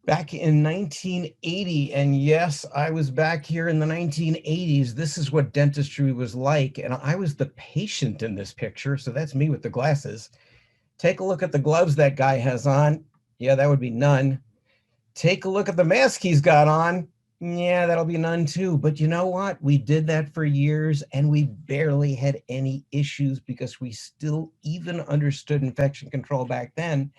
Back in 1980, and yes, I was back here in the 1980s. This is what dentistry was like, and I was the patient in this picture, so that's me with the glasses. Take a look at the gloves that guy has on. Yeah, that would be none. Take a look at the mask he's got on. Yeah, that'll be none too. But you know what? We did that for years and we barely had any issues because we still even understood infection control back then.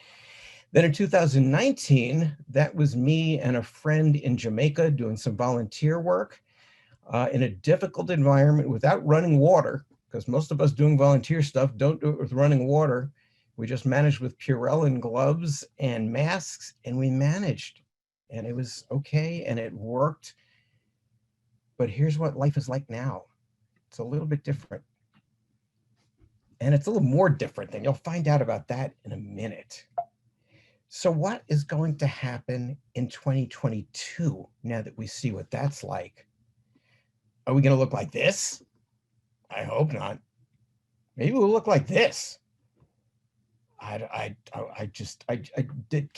Then in 2019, that was me and a friend in Jamaica doing some volunteer work in a difficult environment without running water, because most of us doing volunteer stuff don't do it with running water. We just managed with Purell and gloves and masks, and we managed. And it was okay, and it worked. But here's what life is like now. It's a little bit different. And it's a little more different, and you'll find out about that in a minute. So what is going to happen in 2022 now that we see what that's like? Are we going to look like this? I hope not. Maybe we'll look like this. Can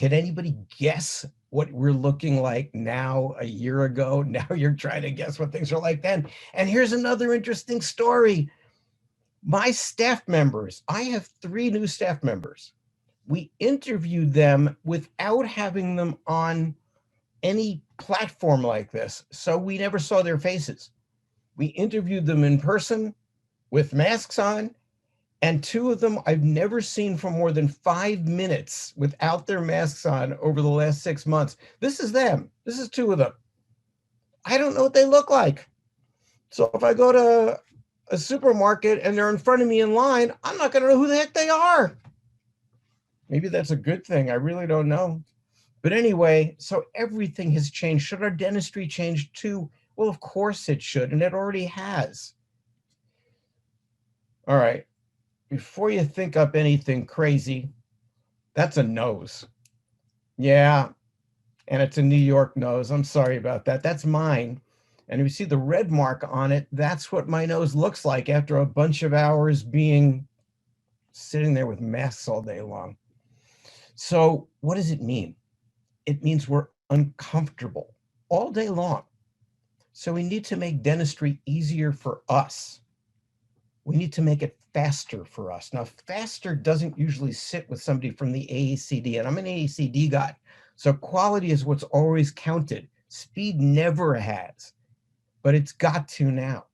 anybody guess what we're looking like now, a year ago? Now you're trying to guess what things are like then. And here's another interesting story. My staff members, I have 3 new staff members. We interviewed them without having them on any platform like this, so we never saw their faces. We interviewed them in person with masks on, and 2 of them I've never seen for more than 5 minutes without their masks on over the last 6 months. This is them. This is 2 of them. I don't know what they look like. So if I go to a supermarket and they're in front of me in line, I'm not going to know who the heck they are. Maybe that's a good thing. I really don't know. But anyway, so everything has changed. Should our dentistry change too? Well, of course it should, and it already has. All right, before you think up anything crazy, that's a nose. Yeah, and it's a New York nose. I'm sorry about that. That's mine. And if you see the red mark on it, that's what my nose looks like after a bunch of hours being sitting there with masks all day long. So what does it mean? It means we're uncomfortable all day long. So we need to make dentistry easier for us. We need to make it faster for us. Now, faster doesn't usually sit with somebody from the AACD, and I'm an AACD guy. So quality is what's always counted. Speed never has, but it's got to now.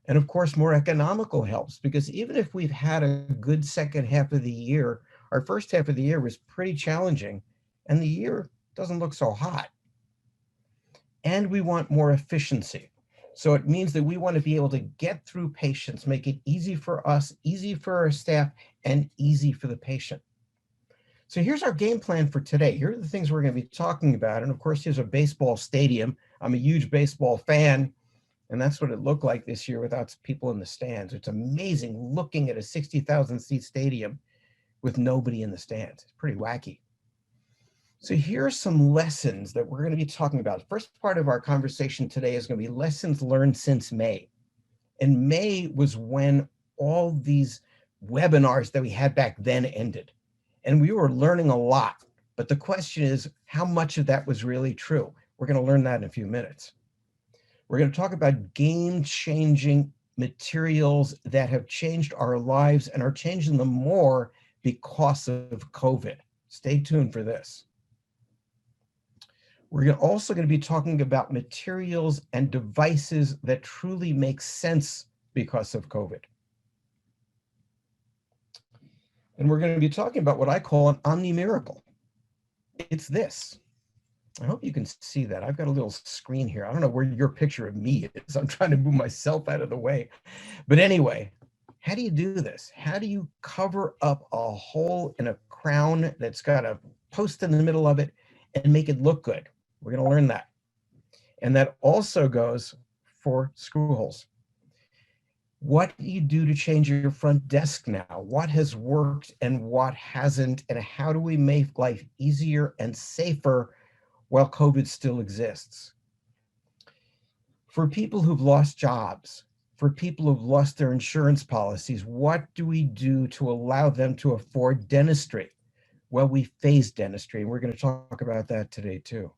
And of course, more economical helps, because even if we've had a good second half of the year, our first half of the year was pretty challenging, and the year doesn't look so hot. And we want more efficiency. So it means that we want to be able to get through patients, make it easy for us, easy for our staff, and easy for the patient. So here's our game plan for today. Here are the things we're going to be talking about. And of course, here's a baseball stadium. I'm a huge baseball fan, and that's what it looked like this year without people in the stands. It's amazing looking at a 60,000 seat stadium with nobody in the stands. It's pretty wacky. So here are some lessons that we're going to be talking about. The first part of our conversation today is going to be lessons learned since May. And May was when all these webinars that we had back then ended. And we were learning a lot. But the question is, how much of that was really true? We're going to learn that in a few minutes. We're going to talk about game-changing materials that have changed our lives and are changing them more because of COVID. Stay tuned for this. We're also going to be talking about materials and devices that truly make sense because of COVID. And we're going to be talking about what I call an omni-miracle. It's this. I hope you can see that. I've got a little screen here. I don't know where your picture of me is. I'm trying to move myself out of the way. But anyway, how do you do this? How do you cover up a hole in a crown that's got a post in the middle of it and make it look good? We're going to learn that. And that also goes for screw holes. What do you do to change your front desk now? What has worked and what hasn't? And how do we make life easier and safer while COVID still exists? For people who've lost jobs, for people who've lost their insurance policies, what do we do to allow them to afford dentistry? Well, we phase dentistry, and we're going to talk about that today too.